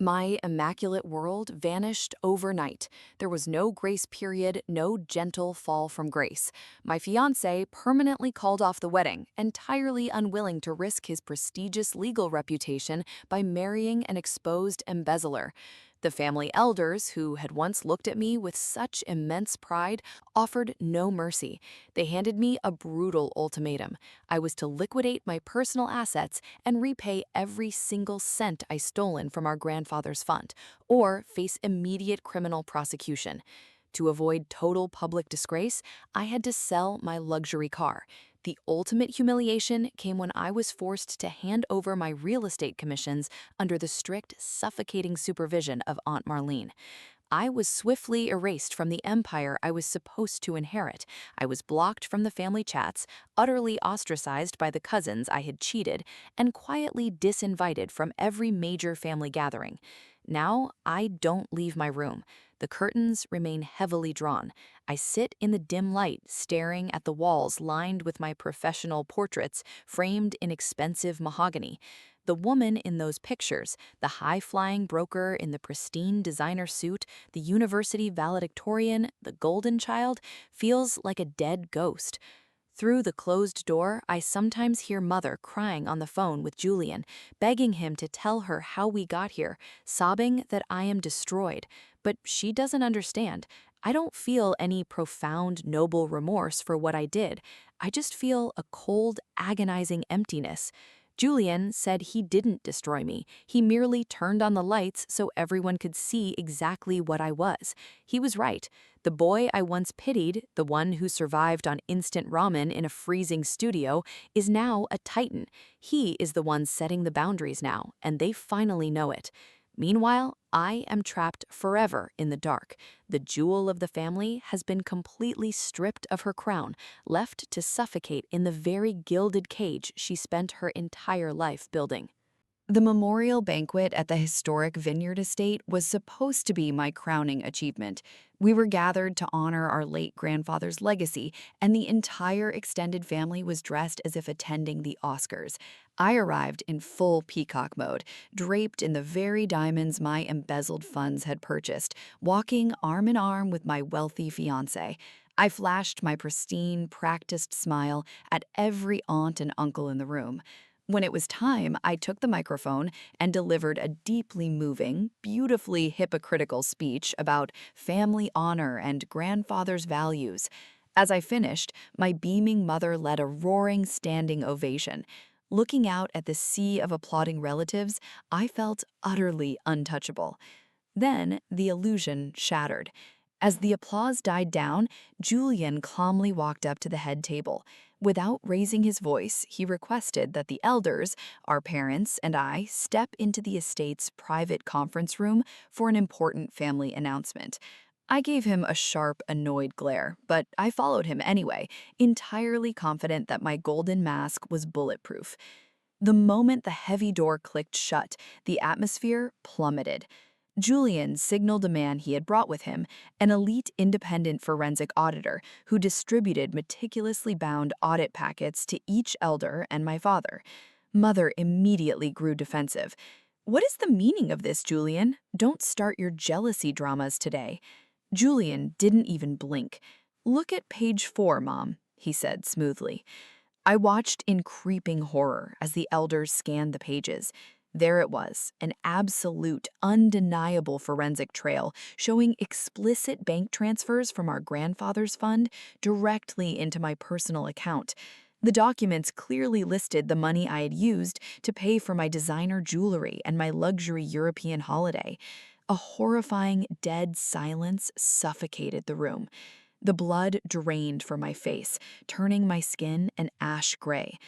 My immaculate world vanished overnight. There was no grace period, no gentle fall from grace. My fiancé permanently called off the wedding, entirely unwilling to risk his prestigious legal reputation by marrying an exposed embezzler. The family elders, who had once looked at me with such immense pride, offered no mercy. They handed me a brutal ultimatum. I was to liquidate my personal assets and repay every single cent I stolen from our grandfather's fund, or face immediate criminal prosecution. To avoid total public disgrace, I had to sell my luxury car. The ultimate humiliation came when I was forced to hand over my real estate commissions under the strict, suffocating supervision of Aunt Marlene. I was swiftly erased from the empire I was supposed to inherit. I was blocked from the family chats, utterly ostracized by the cousins I had cheated, and quietly disinvited from every major family gathering. Now, I don't leave my room. The curtains remain heavily drawn. I sit in the dim light, staring at the walls lined with my professional portraits framed in expensive mahogany. The woman in those pictures, the high-flying broker in the pristine designer suit, the university valedictorian, the golden child, feels like a dead ghost. Through the closed door, I sometimes hear Mother crying on the phone with Julian, begging him to tell her how we got here, sobbing that I am destroyed. But she doesn't understand. I don't feel any profound, noble remorse for what I did. I just feel a cold, agonizing emptiness. Julian said he didn't destroy me. He merely turned on the lights so everyone could see exactly what I was. He was right. The boy I once pitied, the one who survived on instant ramen in a freezing studio, is now a titan. He is the one setting the boundaries now, and they finally know it. Meanwhile, I am trapped forever in the dark. The jewel of the family has been completely stripped of her crown, left to suffocate in the very gilded cage she spent her entire life building. The memorial banquet at the historic Vineyard Estate was supposed to be my crowning achievement. We were gathered to honor our late grandfather's legacy, and the entire extended family was dressed as if attending the Oscars. I arrived in full peacock mode, draped in the very diamonds my embezzled funds had purchased, walking arm in arm with my wealthy fiancé. I flashed my pristine, practiced smile at every aunt and uncle in the room. When it was time, I took the microphone and delivered a deeply moving, beautifully hypocritical speech about family honor and grandfather's values. As I finished, my beaming mother led a roaring standing ovation. Looking out at the sea of applauding relatives, I felt utterly untouchable. Then the illusion shattered. As the applause died down, Julian calmly walked up to the head table. Without raising his voice, he requested that the elders, our parents, and I step into the estate's private conference room for an important family announcement. I gave him a sharp, annoyed glare, but I followed him anyway, entirely confident that my golden mask was bulletproof. The moment the heavy door clicked shut, the atmosphere plummeted. Julian signaled a man he had brought with him, an elite independent forensic auditor who distributed meticulously bound audit packets to each elder and my father. Mother immediately grew defensive. "What is the meaning of this, Julian? Don't start your jealousy dramas today." Julian didn't even blink. "Look at page 4, Mom," he said smoothly. I watched in creeping horror as the elders scanned the pages. There it was, an absolute, undeniable forensic trail showing explicit bank transfers from our grandfather's fund directly into my personal account. The documents clearly listed the money I had used to pay for my designer jewelry and my luxury European holiday. A horrifying, dead silence suffocated the room. The blood drained from my face, turning my skin an ash gray.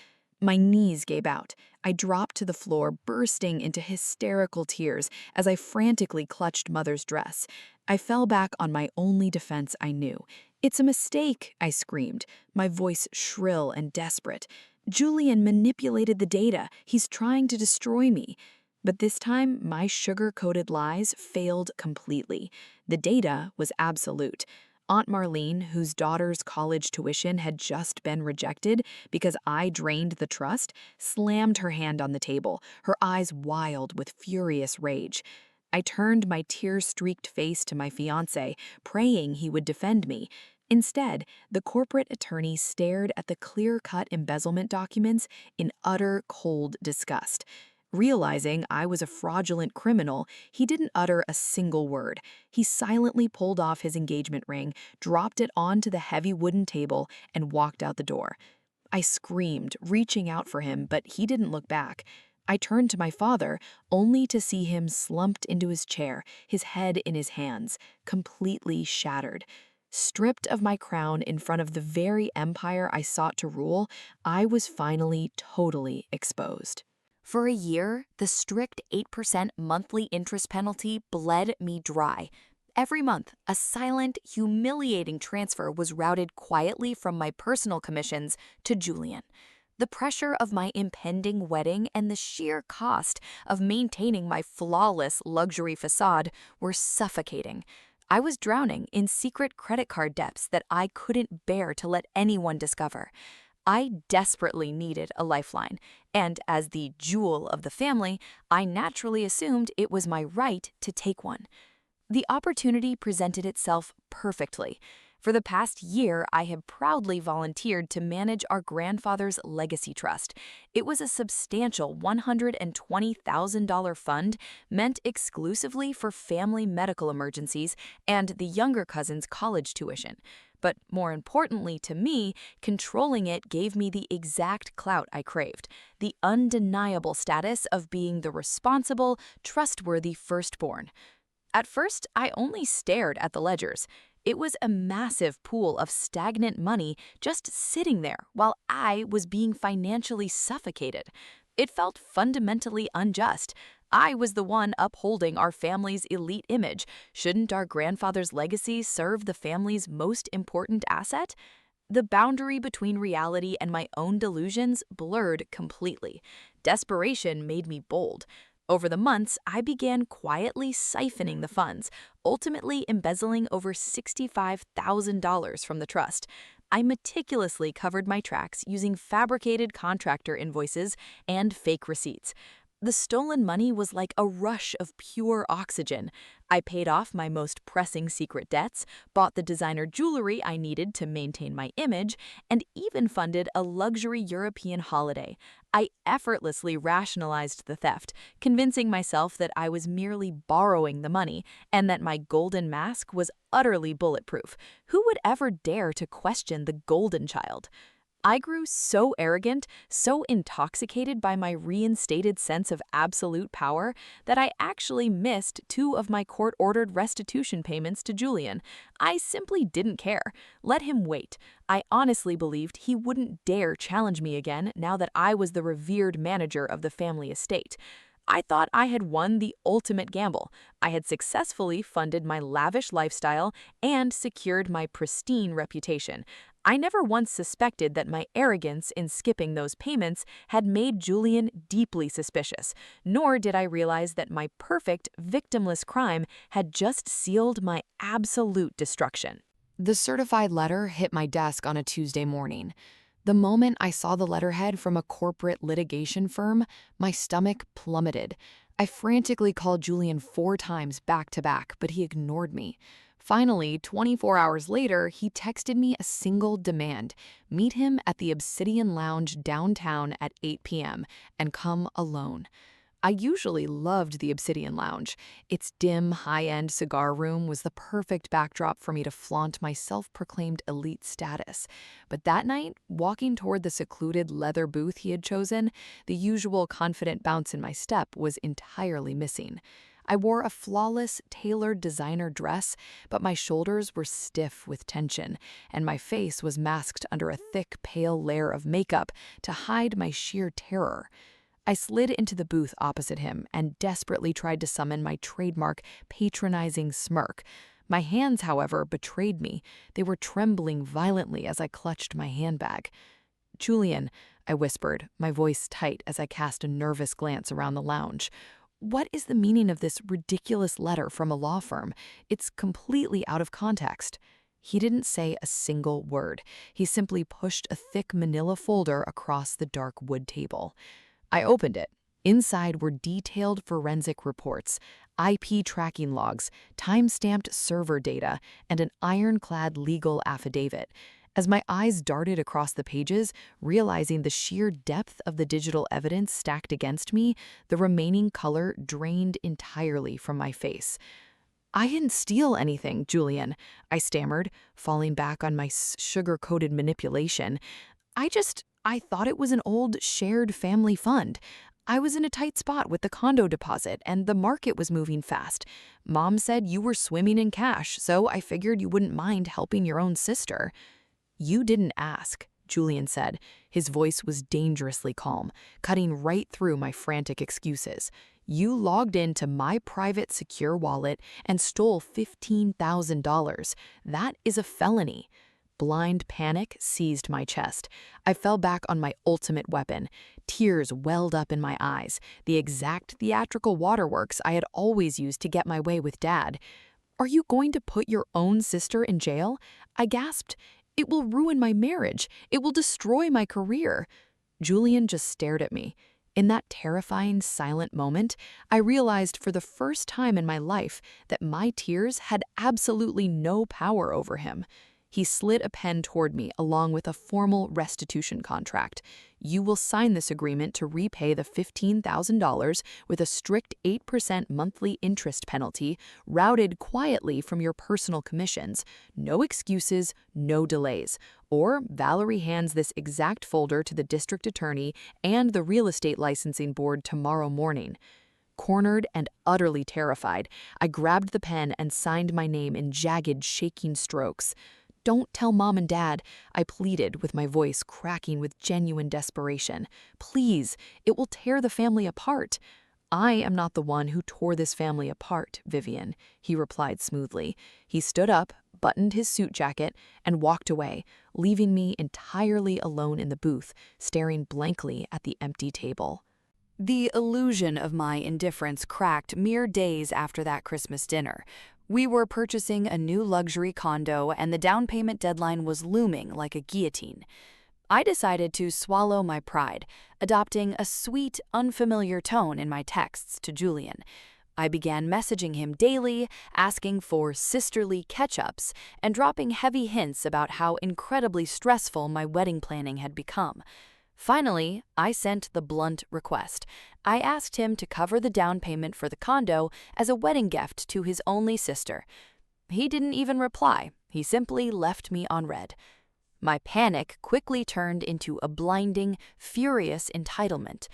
My knees gave out. I dropped to the floor, bursting into hysterical tears as I frantically clutched Mother's dress. I fell back on my only defense I knew. "It's a mistake," I screamed, my voice shrill and desperate. "Julian manipulated the data. He's trying to destroy me." But this time, my sugar-coated lies failed completely. The data was absolute. Aunt Marlene, whose daughter's college tuition had just been rejected because I drained the trust, slammed her hand on the table, her eyes wild with furious rage. I turned my tear-streaked face to my fiancé, praying he would defend me. Instead, the corporate attorney stared at the clear-cut embezzlement documents in utter cold disgust. Realizing I was a fraudulent criminal, he didn't utter a single word. He silently pulled off his engagement ring, dropped it onto the heavy wooden table, and walked out the door. I screamed, reaching out for him, but he didn't look back. I turned to my father, only to see him slumped into his chair, his head in his hands, completely shattered. Stripped of my crown in front of the very empire I sought to rule, I was finally totally exposed. For a year, the strict 8% monthly interest penalty bled me dry. Every month, a silent, humiliating transfer was routed quietly from my personal commissions to Julian. The pressure of my impending wedding and the sheer cost of maintaining my flawless luxury facade were suffocating. I was drowning in secret credit card debts that I couldn't bear to let anyone discover. I desperately needed a lifeline, and as the jewel of the family, I naturally assumed it was my right to take one. The opportunity presented itself perfectly. For the past year, I have proudly volunteered to manage our grandfather's legacy trust. It was a substantial $120,000 fund meant exclusively for family medical emergencies and the younger cousin's college tuition. But more importantly to me, controlling it gave me the exact clout I craved, the undeniable status of being the responsible, trustworthy firstborn. At first, I only stared at the ledgers. It was a massive pool of stagnant money just sitting there while I was being financially suffocated. It felt fundamentally unjust. I was the one upholding our family's elite image. Shouldn't our grandfather's legacy serve the family's most important asset? The boundary between reality and my own delusions blurred completely. Desperation made me bold. Over the months, I began quietly siphoning the funds, ultimately embezzling over $65,000 from the trust. I meticulously covered my tracks using fabricated contractor invoices and fake receipts. The stolen money was like a rush of pure oxygen. I paid off my most pressing secret debts, bought the designer jewelry I needed to maintain my image, and even funded a luxury European holiday. I effortlessly rationalized the theft, convincing myself that I was merely borrowing the money and that my golden mask was utterly bulletproof. Who would ever dare to question the golden child? I grew so arrogant, so intoxicated by my reinstated sense of absolute power that I actually missed 2 of my court-ordered restitution payments to Julian. I simply didn't care. Let him wait. I honestly believed he wouldn't dare challenge me again now that I was the revered manager of the family estate. I thought I had won the ultimate gamble. I had successfully funded my lavish lifestyle and secured my pristine reputation. I never once suspected that my arrogance in skipping those payments had made Julian deeply suspicious, nor did I realize that my perfect, victimless crime had just sealed my absolute destruction. The certified letter hit my desk on a Tuesday morning. The moment I saw the letterhead from a corporate litigation firm, my stomach plummeted. I frantically called Julian 4 times back to back, but he ignored me. Finally, 24 hours later, he texted me a single demand: meet him at the Obsidian Lounge downtown at 8 p.m. and come alone. I usually loved the Obsidian Lounge. Its dim, high-end cigar room was the perfect backdrop for me to flaunt my self-proclaimed elite status. But that night, walking toward the secluded leather booth he had chosen, the usual confident bounce in my step was entirely missing. I wore a flawless, tailored designer dress, but my shoulders were stiff with tension, and my face was masked under a thick, pale layer of makeup to hide my sheer terror. I slid into the booth opposite him and desperately tried to summon my trademark patronizing smirk. My hands, however, betrayed me. They were trembling violently as I clutched my handbag. "Julian," I whispered, my voice tight as I cast a nervous glance around the lounge. "What is the meaning of this ridiculous letter from a law firm? It's completely out of context." He didn't say a single word. He simply pushed a thick manila folder across the dark wood table. I opened it. Inside were detailed forensic reports. IP tracking logs, time-stamped server data, and an ironclad legal affidavit. As my eyes darted across the pages, realizing the sheer depth of the digital evidence stacked against me, the remaining color drained entirely from my face. "I didn't steal anything, Julian," I stammered, falling back on my sugar-coated manipulation. I thought it was an old shared family fund. I was in a tight spot with the condo deposit, and the market was moving fast. Mom said you were swimming in cash, so I figured you wouldn't mind helping your own sister." "You didn't ask," Julian said. His voice was dangerously calm, cutting right through my frantic excuses. "You logged into my private secure wallet and stole $15,000. That is a felony." Blind panic seized my chest. I fell back on my ultimate weapon. Tears welled up in my eyes, the exact theatrical waterworks I had always used to get my way with Dad. "Are you going to put your own sister in jail?" I gasped. "It will ruin my marriage. It will destroy my career." Julian just stared at me. In that terrifying, silent moment, I realized for the first time in my life that my tears had absolutely no power over him. He slid a pen toward me along with a formal restitution contract. "You will sign this agreement to repay the $15,000 with a strict 8% monthly interest penalty routed quietly from your personal commissions. No excuses, no delays. Or Valerie hands this exact folder to the district attorney and the real estate licensing board tomorrow morning." Cornered and utterly terrified, I grabbed the pen and signed my name in jagged, shaking strokes. "Don't tell Mom and Dad," I pleaded with my voice cracking with genuine desperation. "Please, it will tear the family apart." "I am not the one who tore this family apart, Vivian," he replied smoothly. He stood up, buttoned his suit jacket, and walked away, leaving me entirely alone in the booth, staring blankly at the empty table. The illusion of my indifference cracked mere days after that Christmas dinner. We were purchasing a new luxury condo, and the down payment deadline was looming like a guillotine. I decided to swallow my pride, adopting a sweet, unfamiliar tone in my texts to Julian. I began messaging him daily, asking for sisterly catch-ups, and dropping heavy hints about how incredibly stressful my wedding planning had become. Finally, I sent the blunt request. I asked him to cover the down payment for the condo as a wedding gift to his only sister. He didn't even reply. He simply left me on red. My panic quickly turned into a blinding, furious entitlement.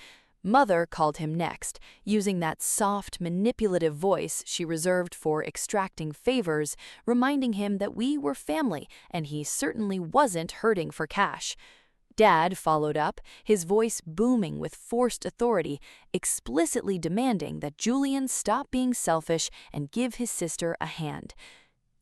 Mother called him next, using that soft, manipulative voice she reserved for extracting favors, reminding him that we were family and he certainly wasn't hurting for cash. Dad followed up, his voice booming with forced authority, explicitly demanding that Julian stop being selfish and give his sister a hand.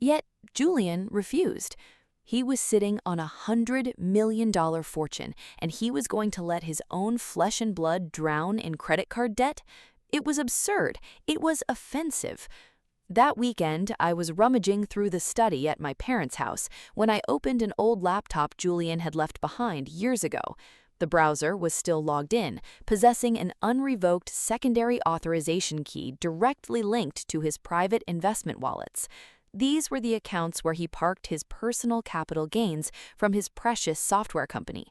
Yet Julian refused. He was sitting on $100 million fortune, and he was going to let his own flesh and blood drown in credit card debt? It was absurd. It was offensive. That weekend, I was rummaging through the study at my parents' house when I opened an old laptop Julian had left behind years ago. The browser was still logged in, possessing an unrevoked secondary authorization key directly linked to his private investment wallets. These were the accounts where he parked his personal capital gains from his precious software company.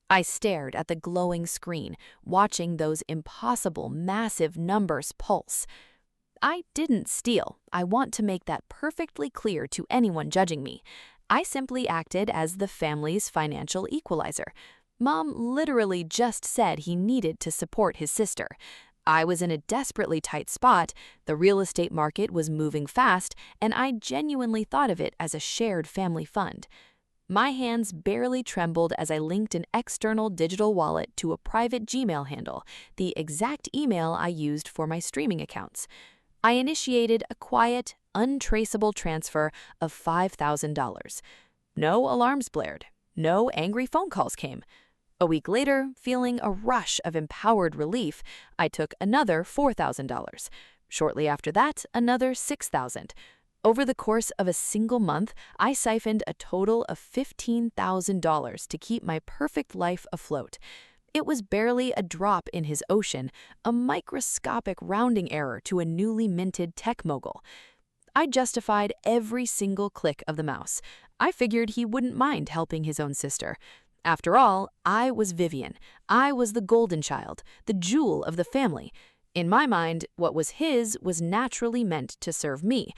I stared at the glowing screen, watching those impossible, massive numbers pulse. I didn't steal. I want to make that perfectly clear to anyone judging me. I simply acted as the family's financial equalizer. Mom literally just said he needed to support his sister. I was in a desperately tight spot, the real estate market was moving fast, and I genuinely thought of it as a shared family fund. My hands barely trembled as I linked an external digital wallet to a private Gmail handle, the exact email I used for my streaming accounts. I initiated a quiet, untraceable transfer of $5,000. No alarms blared. No angry phone calls came. A week later, feeling a rush of empowered relief, I took another $4,000. Shortly after that, another $6,000. Over the course of a single month, I siphoned a total of $15,000 to keep my perfect life afloat. It was barely a drop in his ocean, a microscopic rounding error to a newly minted tech mogul. I justified every single click of the mouse. I figured he wouldn't mind helping his own sister. After all, I was Vivian. I was the golden child, the jewel of the family. In my mind, what was his was naturally meant to serve me.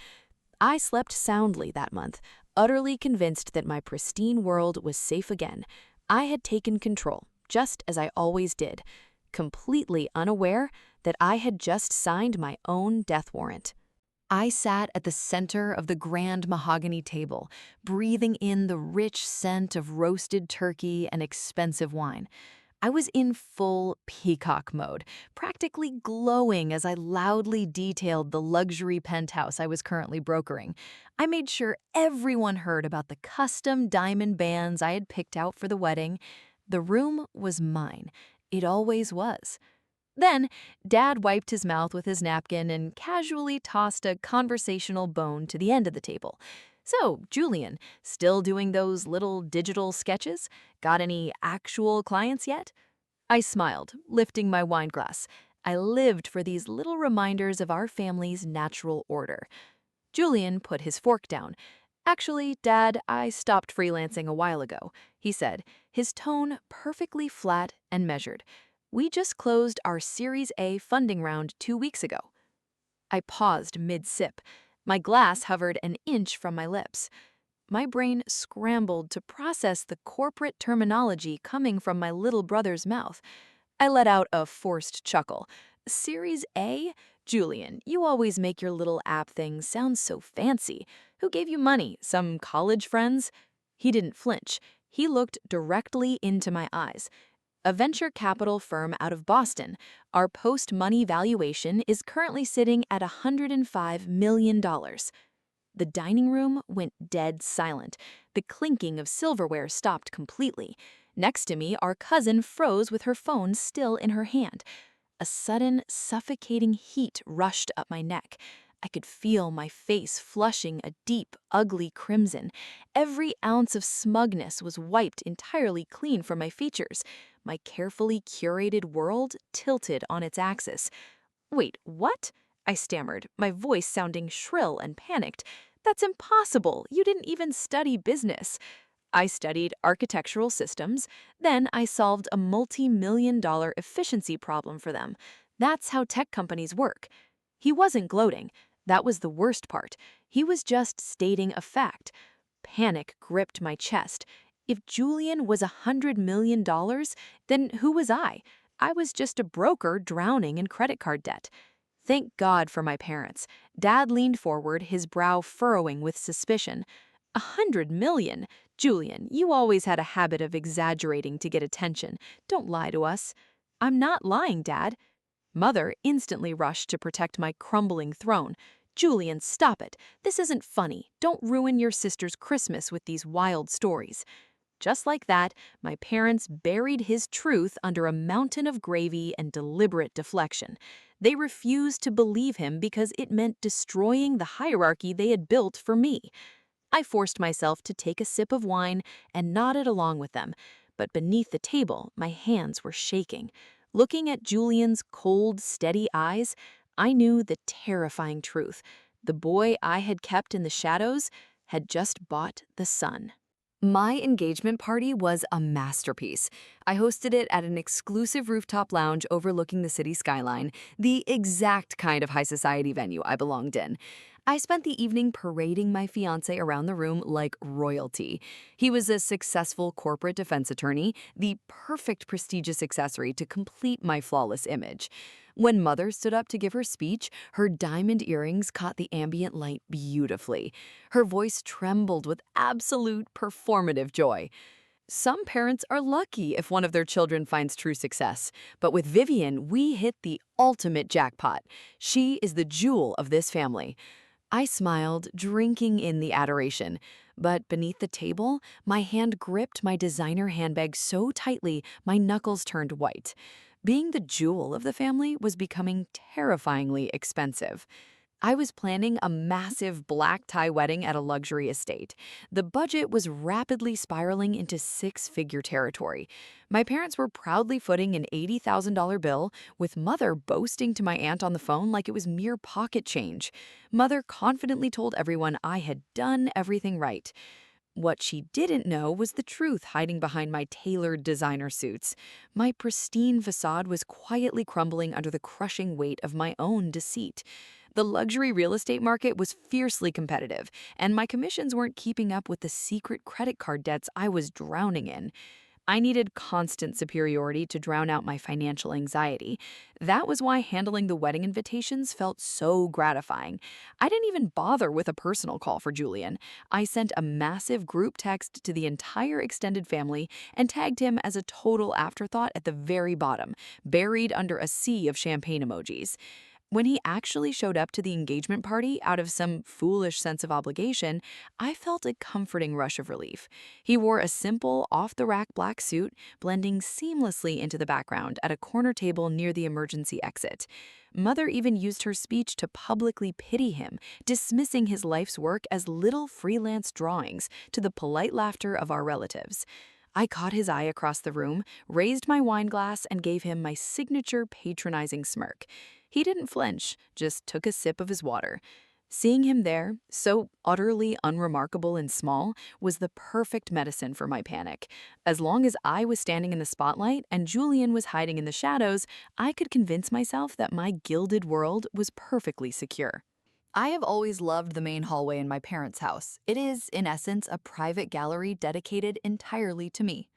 I slept soundly that month, utterly convinced that my pristine world was safe again. I had taken control, just as I always did, completely unaware that I had just signed my own death warrant. I sat at the center of the grand mahogany table, breathing in the rich scent of roasted turkey and expensive wine. I was in full peacock mode, practically glowing as I loudly detailed the luxury penthouse I was currently brokering. I made sure everyone heard about the custom diamond bands I had picked out for the wedding. The room was mine. It always was. Then, Dad wiped his mouth with his napkin and casually tossed a conversational bone to the end of the table. "So, Julian, still doing those little digital sketches? Got any actual clients yet?" I smiled, lifting my wine glass. I lived for these little reminders of our family's natural order. Julian put his fork down. "Actually, Dad, I stopped freelancing a while ago," he said, his tone perfectly flat and measured. "We just closed our Series A funding round 2 weeks ago." I paused mid-sip. My glass hovered an inch from my lips. My brain scrambled to process the corporate terminology coming from my little brother's mouth. I let out a forced chuckle. "Series A? Julian, you always make your little app thing sound so fancy. Who gave you money? Some college friends?" He didn't flinch. He looked directly into my eyes. "A venture capital firm out of Boston. Our post-money valuation is currently sitting at $105 million. The dining room went dead silent. The clinking of silverware stopped completely. Next to me, our cousin froze with her phone still in her hand. A sudden, suffocating heat rushed up my neck. I could feel my face flushing a deep, ugly crimson. Every ounce of smugness was wiped entirely clean from my features. My carefully curated world tilted on its axis. "Wait, what?" I stammered, my voice sounding shrill and panicked. "That's impossible. You didn't even study business." I studied architectural systems. Then I solved a multi-million-dollar efficiency problem for them. That's how tech companies work. He wasn't gloating. That was the worst part. He was just stating a fact. Panic gripped my chest. If Julian was $100 million, then who was I? I was just a broker drowning in credit card debt. Thank God for my parents. Dad leaned forward, his brow furrowing with suspicion. $100 million? Julian, you always had a habit of exaggerating to get attention. Don't lie to us." "I'm not lying, Dad." Mother instantly rushed to protect my crumbling throne. "Julian, stop it. This isn't funny. Don't ruin your sister's Christmas with these wild stories." Just like that, my parents buried his truth under a mountain of gravy and deliberate deflection. They refused to believe him because it meant destroying the hierarchy they had built for me. I forced myself to take a sip of wine and nodded along with them, but beneath the table, my hands were shaking. Looking at Julian's cold, steady eyes, I knew the terrifying truth. The boy I had kept in the shadows had just bought the sun. My engagement party was a masterpiece. I hosted it at an exclusive rooftop lounge overlooking the city skyline, the exact kind of high society venue I belonged in. I spent the evening parading my fiancé around the room like royalty. He was a successful corporate defense attorney, the perfect prestigious accessory to complete my flawless image. When Mother stood up to give her speech, her diamond earrings caught the ambient light beautifully. Her voice trembled with absolute performative joy. Some parents are lucky if one of their children finds true success, but with Vivian, we hit the ultimate jackpot. She is the jewel of this family. I smiled, drinking in the adoration. But beneath the table, my hand gripped my designer handbag so tightly my knuckles turned white. Being the jewel of the family was becoming terrifyingly expensive. I was planning a massive black tie wedding at a luxury estate. The budget was rapidly spiraling into six-figure territory. My parents were proudly footing an $80,000 bill, with Mother boasting to my aunt on the phone like it was mere pocket change. Mother confidently told everyone I had done everything right. What she didn't know was the truth hiding behind my tailored designer suits. My pristine facade was quietly crumbling under the crushing weight of my own deceit. The luxury real estate market was fiercely competitive, and my commissions weren't keeping up with the secret credit card debts I was drowning in. I needed constant superiority to drown out my financial anxiety. That was why handling the wedding invitations felt so gratifying. I didn't even bother with a personal call for Julian. I sent a massive group text to the entire extended family and tagged him as a total afterthought at the very bottom, buried under a sea of champagne emojis. When he actually showed up to the engagement party out of some foolish sense of obligation, I felt a comforting rush of relief. He wore a simple, off-the-rack black suit, blending seamlessly into the background at a corner table near the emergency exit. Mother even used her speech to publicly pity him, dismissing his life's work as little freelance drawings to the polite laughter of our relatives. I caught his eye across the room, raised my wine glass, and gave him my signature patronizing smirk. He didn't flinch, just took a sip of his water. Seeing him there, so utterly unremarkable and small, was the perfect medicine for my panic. As long as I was standing in the spotlight and Julian was hiding in the shadows, I could convince myself that my gilded world was perfectly secure. I have always loved the main hallway in my parents' house. It is, in essence, a private gallery dedicated entirely to me.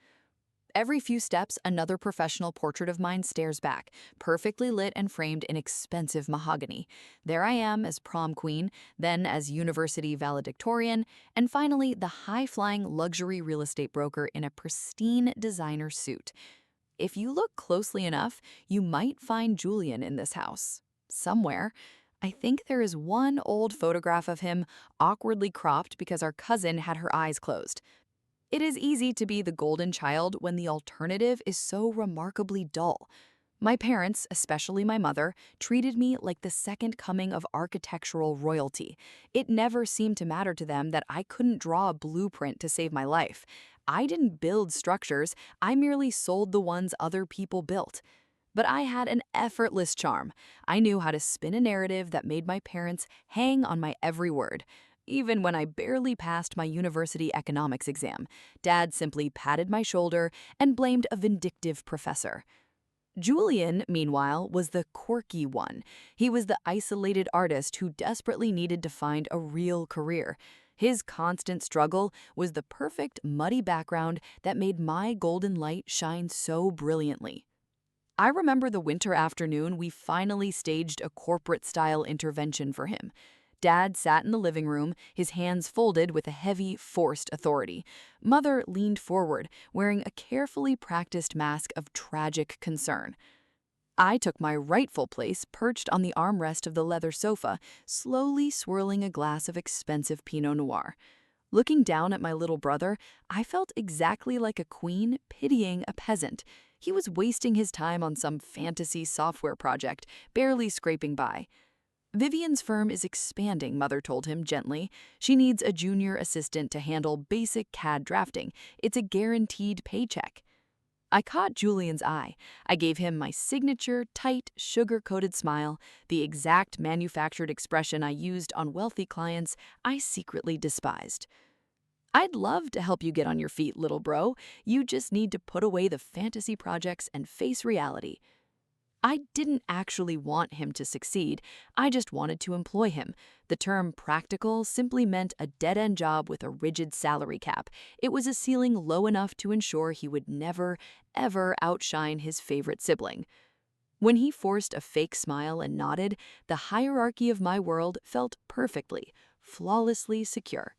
Every few steps, another professional portrait of mine stares back, perfectly lit and framed in expensive mahogany. There I am as prom queen, then as university valedictorian, and finally the high-flying luxury real estate broker in a pristine designer suit. If you look closely enough, you might find Julian in this house. Somewhere. I think there is one old photograph of him, awkwardly cropped because our cousin had her eyes closed. It is easy to be the golden child when the alternative is so remarkably dull. My parents, especially my mother, treated me like the second coming of architectural royalty. It never seemed to matter to them that I couldn't draw a blueprint to save my life. I didn't build structures, I merely sold the ones other people built. But I had an effortless charm. I knew how to spin a narrative that made my parents hang on my every word. Even when I barely passed my university economics exam, Dad simply patted my shoulder and blamed a vindictive professor. Julian, meanwhile, was the quirky one. He was the isolated artist who desperately needed to find a real career. His constant struggle was the perfect muddy background that made my golden light shine so brilliantly. I remember the winter afternoon we finally staged a corporate-style intervention for him. Dad sat in the living room, his hands folded with a heavy, forced authority. Mother leaned forward, wearing a carefully practiced mask of tragic concern. I took my rightful place perched on the armrest of the leather sofa, slowly swirling a glass of expensive Pinot Noir. Looking down at my little brother, I felt exactly like a queen pitying a peasant. He was wasting his time on some fantasy software project, barely scraping by. Vivian's firm is expanding, Mother told him gently. She needs a junior assistant to handle basic CAD drafting. It's a guaranteed paycheck. I caught Julian's eye. I gave him my signature, tight, sugar-coated smile, the exact manufactured expression I used on wealthy clients I secretly despised. I'd love to help you get on your feet, little bro. You just need to put away the fantasy projects and face reality. I didn't actually want him to succeed, I just wanted to employ him. The term practical simply meant a dead-end job with a rigid salary cap. It was a ceiling low enough to ensure he would never, ever outshine his favorite sibling. When he forced a fake smile and nodded, the hierarchy of my world felt perfectly, flawlessly secure.